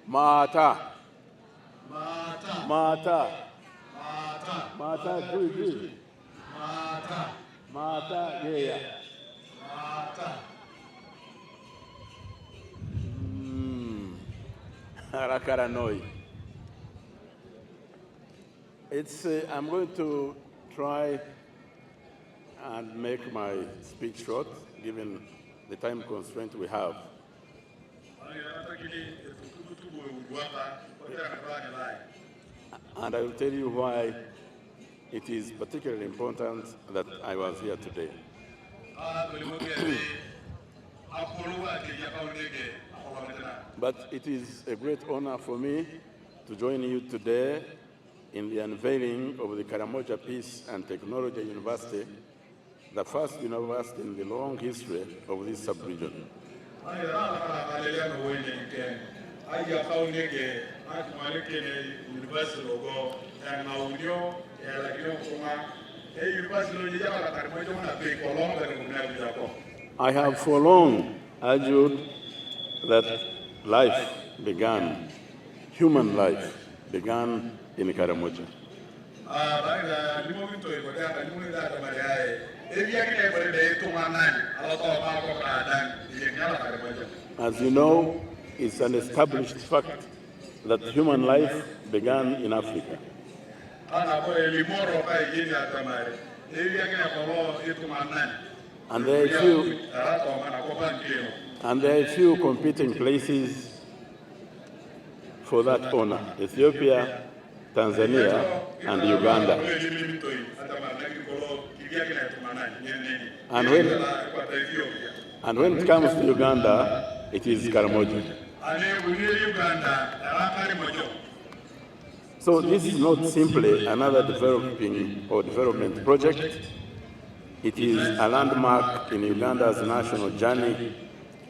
Mata. Mata. Mata. Mata. Mata. Do. Mata. Mata. Yeah. Mata. Harakaranoi. I'm going to try and make my speech short, given the time constraint we have. And I will tell you why it is particularly important that I was here today. But it is a great honor for me to join you today in the unveiling of the Karamoja Peace and Technology University, the first university in the long history of this sub-region. I have for long argued that life began, human life began in Karamoja. As you know, it's an established fact that human life began in Africa. And there are a few competing places for that honor: Ethiopia, Tanzania, and Uganda. And when it comes to Uganda, it is Karamoja. So this is not simply another development project. It is a landmark in Uganda's national journey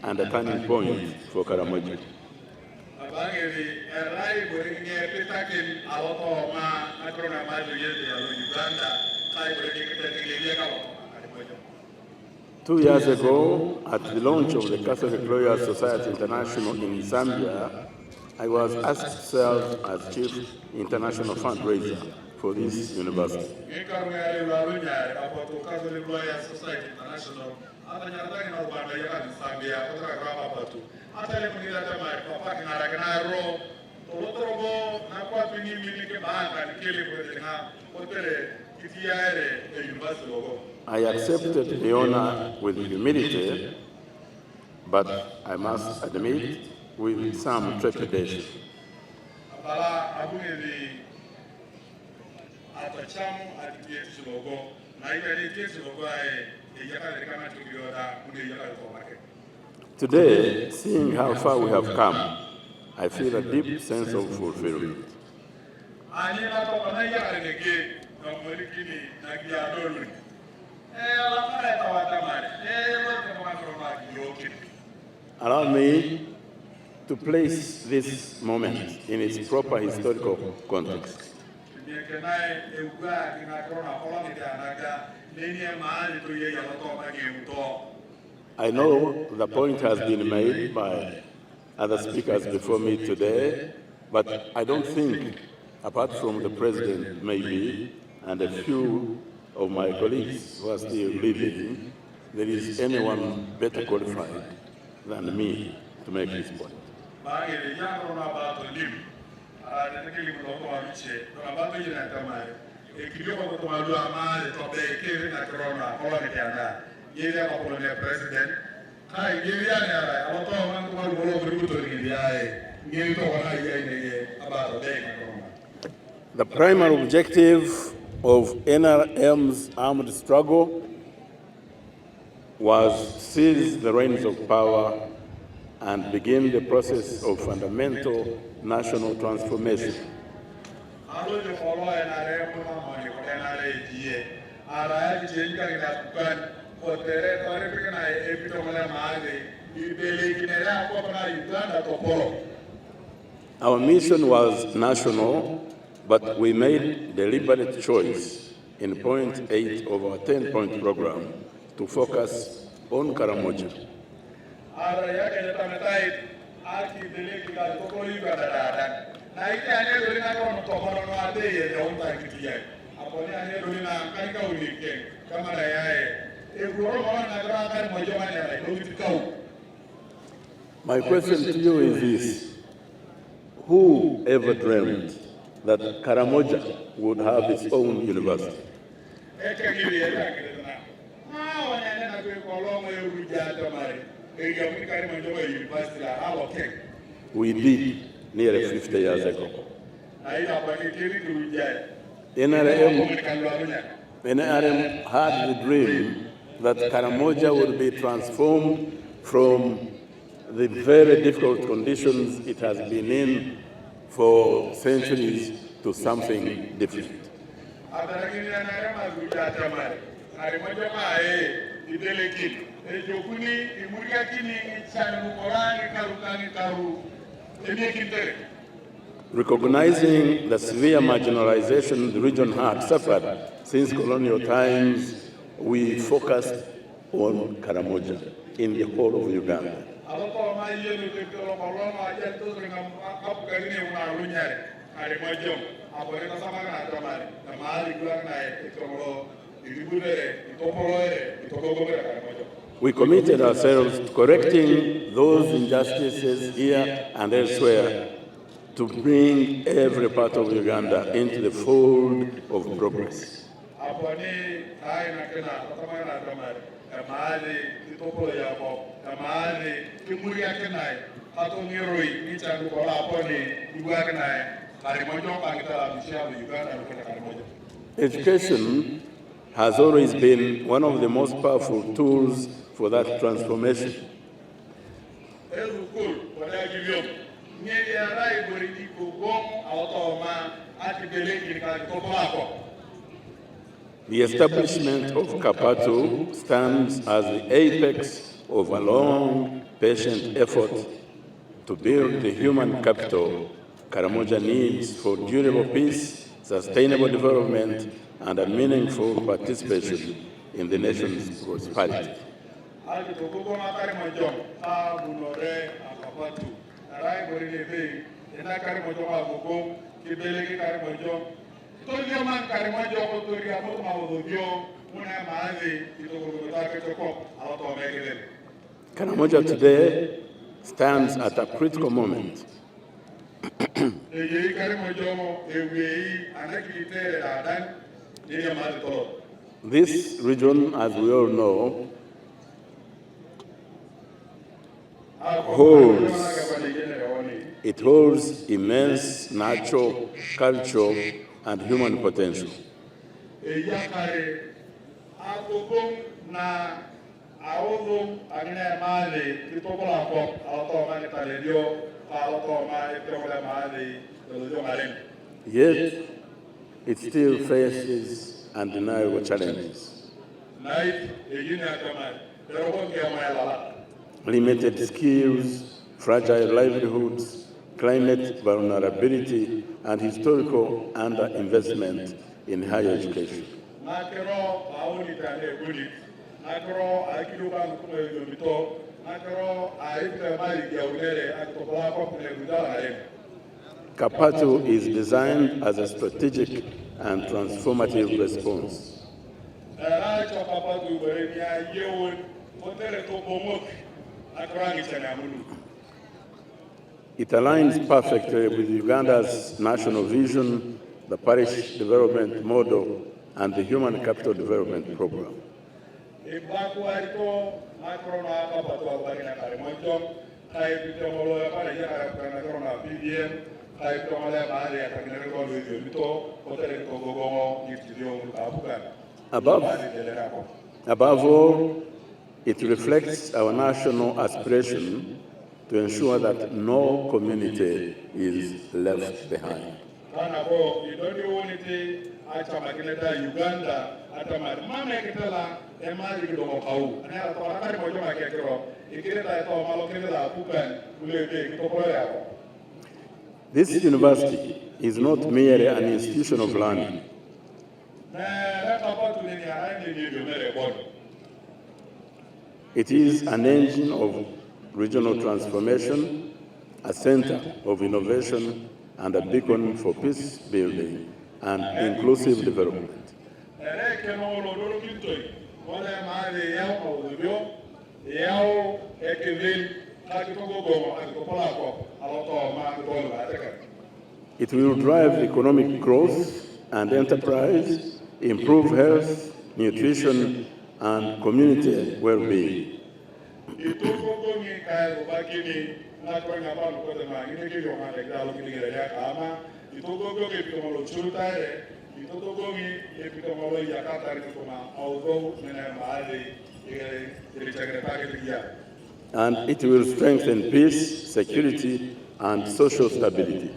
and a turning point for Karamoja. Two years ago, at the launch of the Catholic Lawyers Society International in Zambia, I was asked to serve as Chief International Fundraiser for this university. I accepted the honor with humility, but I must admit, with some trepidation. Today, seeing how far we have come, I feel a deep sense of fulfillment. Allow me to place this moment in its proper historical context. I know the point has been made by other speakers before me today, but I don't think, apart from the President maybe, and a few of my colleagues who are still living, there is anyone better qualified than me to make this point. The primary objective of NRM's armed struggle was to seize the reins of power and begin the process of fundamental national transformation. Our mission was national, but we made deliberate choice in point 8 of our 10-point program to focus on Karamoja. My question to you is this: who ever dreamed that Karamoja would have its own university? We did nearly 50 years ago. NRM had the dream that Karamoja would be transformed from the very difficult conditions it has been in for centuries to something different. Recognizing the severe marginalization the region had suffered since colonial times, we focused on Karamoja in the whole of Uganda. We committed ourselves to correcting those injustices here and elsewhere to bring every part of Uganda into the fold of progress. Education has always been one of the most powerful tools for that transformation. The establishment of KAPATU stands as the apex of a long, patient effort to build the human capital Karamoja needs for durable peace, sustainable development, and a meaningful participation in the nation's prosperity. Karamoja today stands at a critical moment. This region, as we all know, holds immense natural, cultural, and human potential. Yet, it still faces undeniable challenges. Limited skills, fragile livelihoods, climate vulnerability, and historical underinvestment in higher education. KAPATU is designed as a strategic and transformative response. It aligns perfectly with Uganda's national vision, the parish development model, and the human capital development program. Above all, it reflects our national aspiration to ensure that no community is left behind. This university is not merely an institution of learning. It is an engine of regional transformation, a center of innovation and a beacon for peace building and inclusive development. It will drive economic growth and enterprise, improve health, nutrition, and community well-being. And it will strengthen peace, security, and social stability.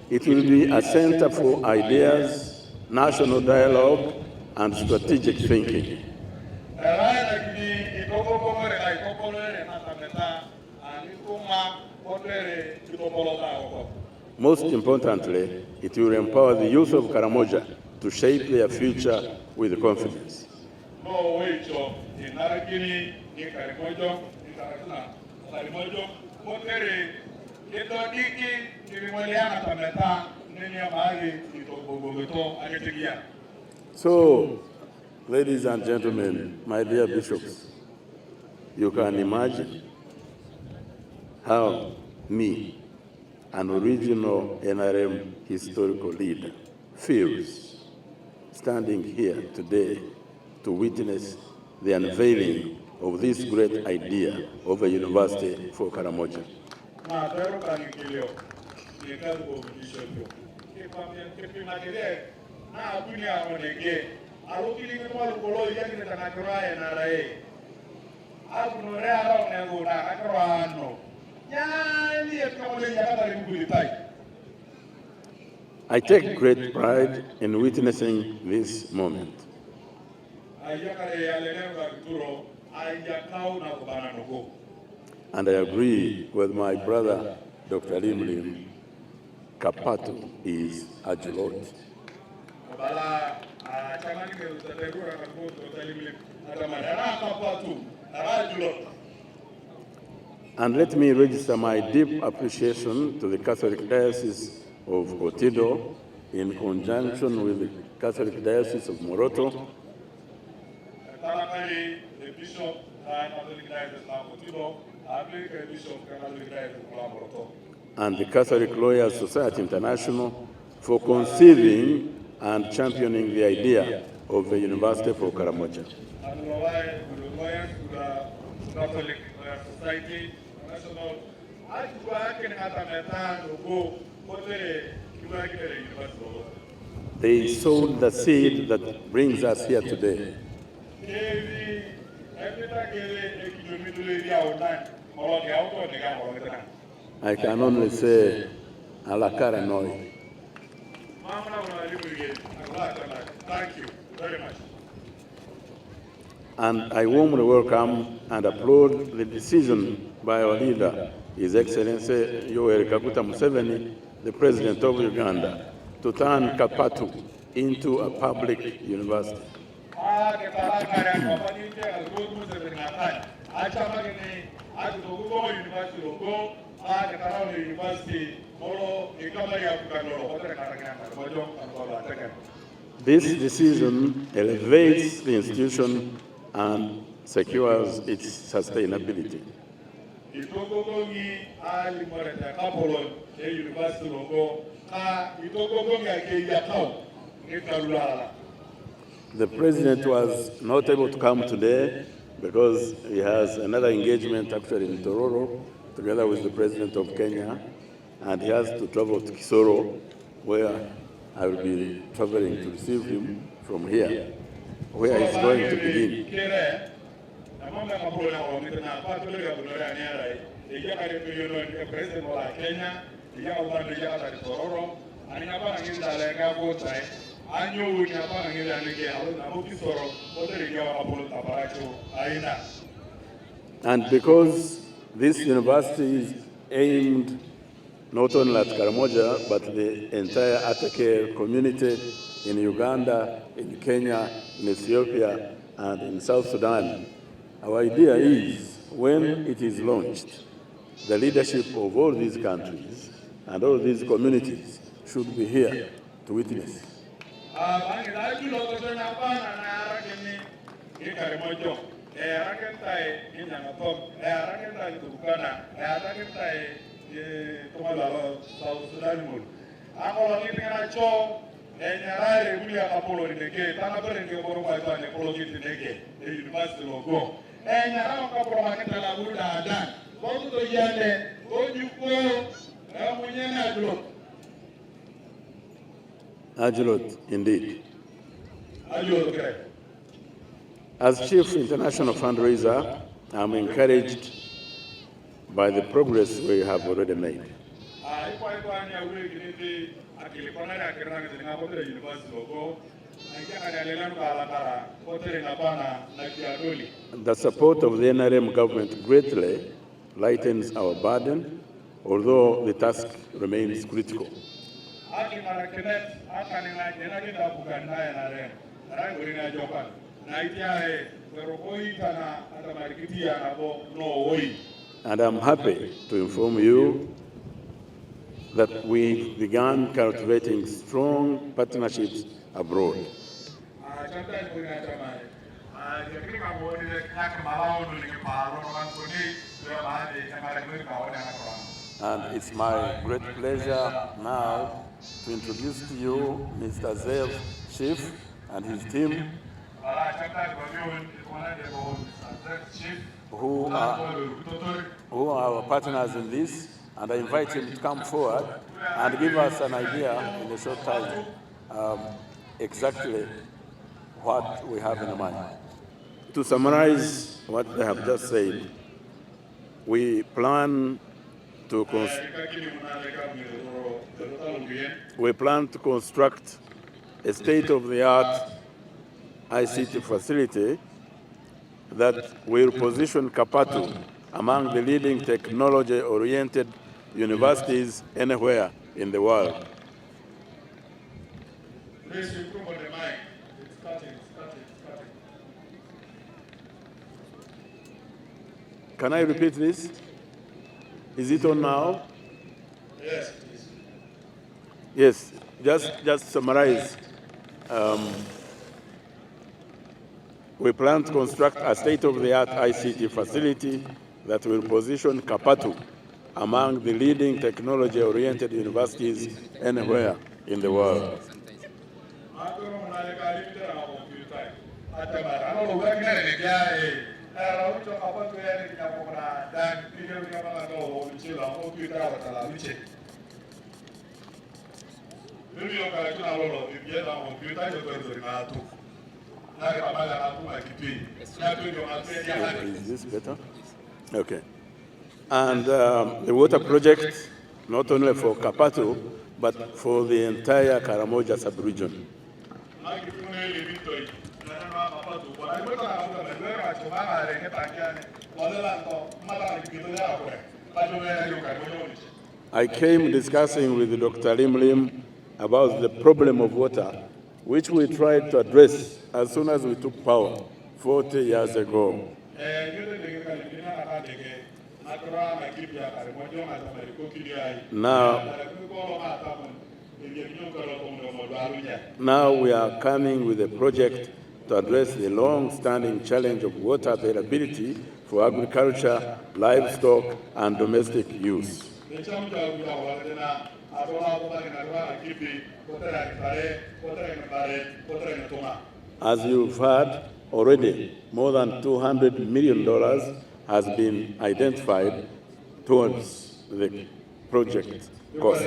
It will be a center for ideas, national dialogue, and strategic thinking. Most importantly, it will empower the youth of Karamoja to shape their future with confidence. So, ladies and gentlemen, my dear bishops, you can imagine how me, an original NRM historical leader, feels standing here today to witness the unveiling of this great idea of a university for Karamoja. I take great pride in witnessing this moment. And I agree with my brother, Dr. Limlim, KAPATU is a lot. And let me register my deep appreciation to the Catholic Diocese of Kotido in conjunction with the Catholic Diocese of Moroto, the Bishop Catholic Diocese of Kotido, and the Catholic Lawyers Society International for conceiving and championing the idea of a university for Karamoja. They sowed the seed that brings us here today. I can only say, a la cara noi. Thank you very much. And I warmly welcome and applaud the decision by our leader, His Excellency Yoweri Kaguta Museveni, the President of Uganda, to turn KAPATU into a public university. This decision elevates the institution and secures its sustainability. The President was not able to come today because he has another engagement actually in Tororo, together with the President of Kenya, and he has to travel to Kisoro, where I will be traveling to receive him from here, where he's going to begin. And because this university is aimed not only at Karamoja, but the entire Atake community in Uganda, in Kenya, in Ethiopia, and in South Sudan, Our idea is, when it is launched, the leadership of all these countries and all these communities should be here to witness. Ajulot, indeed. As Chief International Fundraiser, I'm encouraged by the progress we have already made. The support of the NRM government greatly lightens our burden, although the task remains critical. And I'm happy to inform you that we began cultivating strong partnerships abroad. And it's my great pleasure now to introduce to you Mr. Zev Chief and his team, who are our partners in this, and I invite him to come forward and give us an idea in a short time exactly what we have in mind. To summarize what they have just said, we plan to construct a state-of-the-art ICT facility that will position KAPATU among the leading technology-oriented universities anywhere in the world. Please improve on the mic. It's cutting. Can I repeat this? Is it on now? Yes, please. Yes, just summarize. We plan to construct a state-of-the-art ICT facility that will position KAPATU among the leading technology-oriented universities anywhere in the world. Is this better? Okay. And the water project, not only for KAPATU, but for the entire Karamoja sub-region. I came discussing with Dr. Lim about the problem of water, which we tried to address as soon as we took power 40 years ago. Now we are coming with a project to address the long-standing challenge of water availability for agriculture, livestock, and domestic use. As you've heard, already more than $200 million has been identified towards the project cost.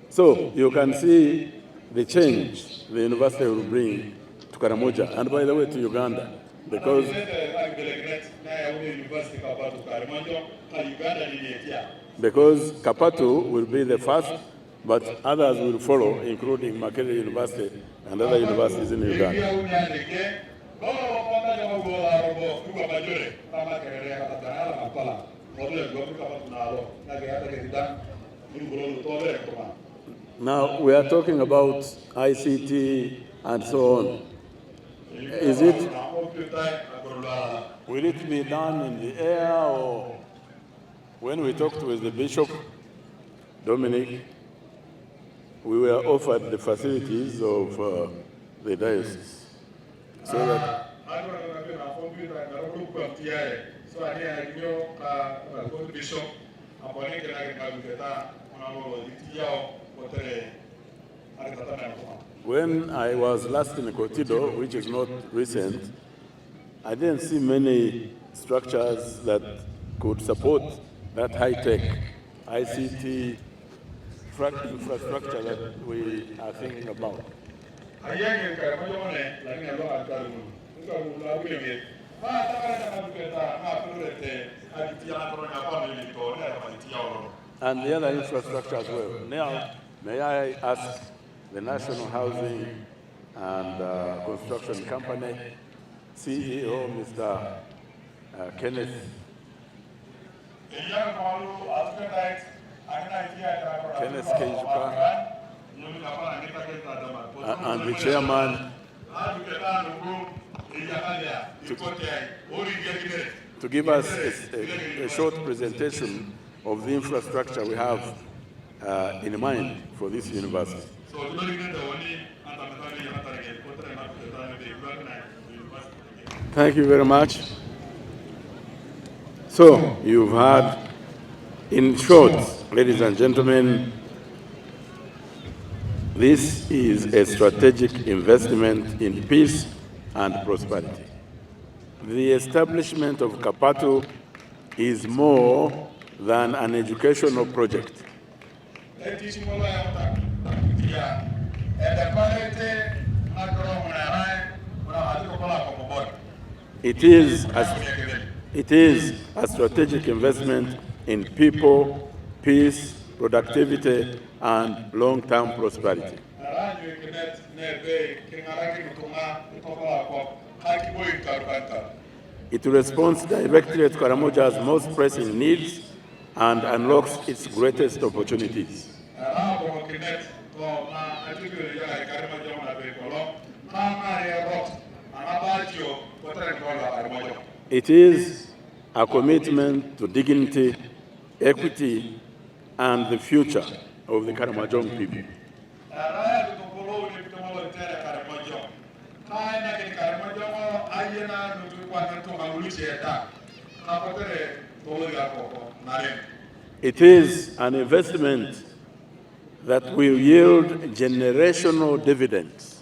So you can see the change the university will bring to Karamoja, and by the way to Uganda, because KAPATU will be the first, but others will follow, including Makerere University and other universities in Uganda. Now, we are talking about ICT and so on. Will it be done in the air, or when we talked with the Bishop, Dominic, we were offered the facilities of the diocese, so that when I was last in Kotido, which is not recent, I didn't see many structures that could support that high-tech ICT infrastructure that we are thinking about. And the other infrastructure as well. Now, may I ask the National Housing and Construction Company CEO, Mr. Kenneth Kejuka, and the chairman to give us a short presentation of the infrastructure we have in mind for this university. Thank you very much. So, you've heard, in short, ladies and gentlemen, this is a strategic investment in peace and prosperity. The establishment of KAPATU is more than an educational project. It is a strategic investment in people, peace, productivity, and long-term prosperity. It responds directly to Karamoja's most pressing needs and unlocks its greatest opportunities. It is a commitment to dignity, equity, and the future of the Karamojong people. It is an investment that will yield generational dividends.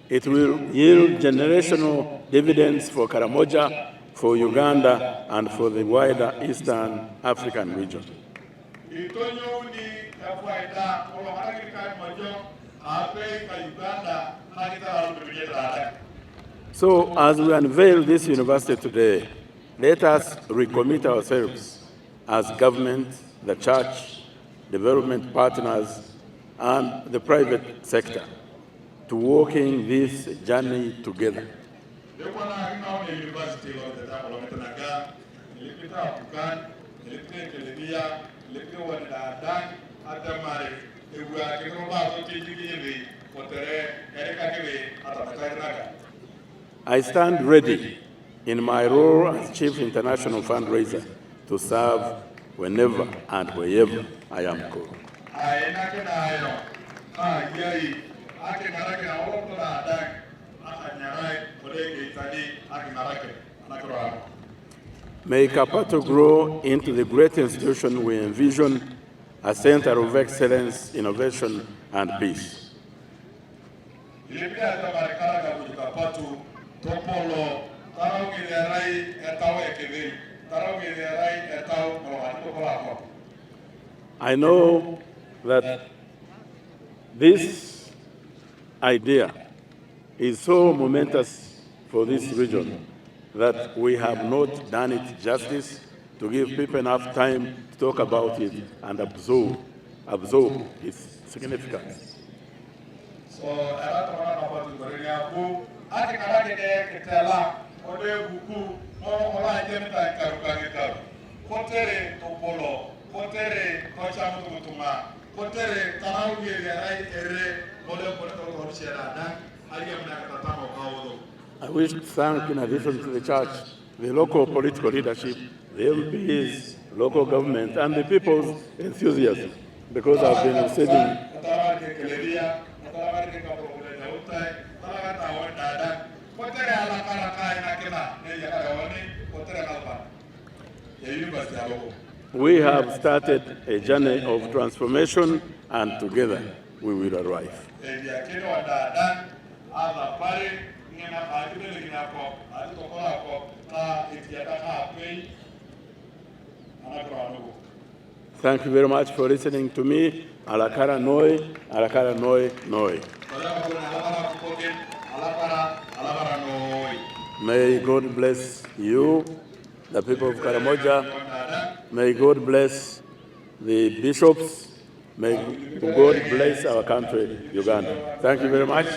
It will yield generational dividends for Karamoja, for Uganda, and for the wider Eastern African region. So, as we unveil this university today, let us recommit ourselves as government, the church, development partners, and the private sector to walking this journey together. I stand ready in my role as Chief International Fundraiser to serve whenever and wherever I am called. May KAPATU grow into the great institution we envision, a center of excellence, innovation, and peace. I know that this idea is so momentous for this region that we have not done it justice to give people enough time to talk about it and absorb its significance. So era tama na patu gorenya bu ati kada ke tela ode buku mo la jemta karu karu kotere to polo kotere ko chamu tumutuma kotere tanau ye rai ere mole ko shera dan aliyam na kata mo kawo. I wish to thank, in addition to the church, the local political leadership, the MPs, local government, and the people's enthusiasm, because I've been receiving we have started a journey of transformation, and together we will arrive. Thank you very much for listening to me. Alakara Noi, Alakara Noi, Noi. May God bless you, the people of Karamoja. May God bless the bishops. May God bless our country, Uganda. Thank you very much.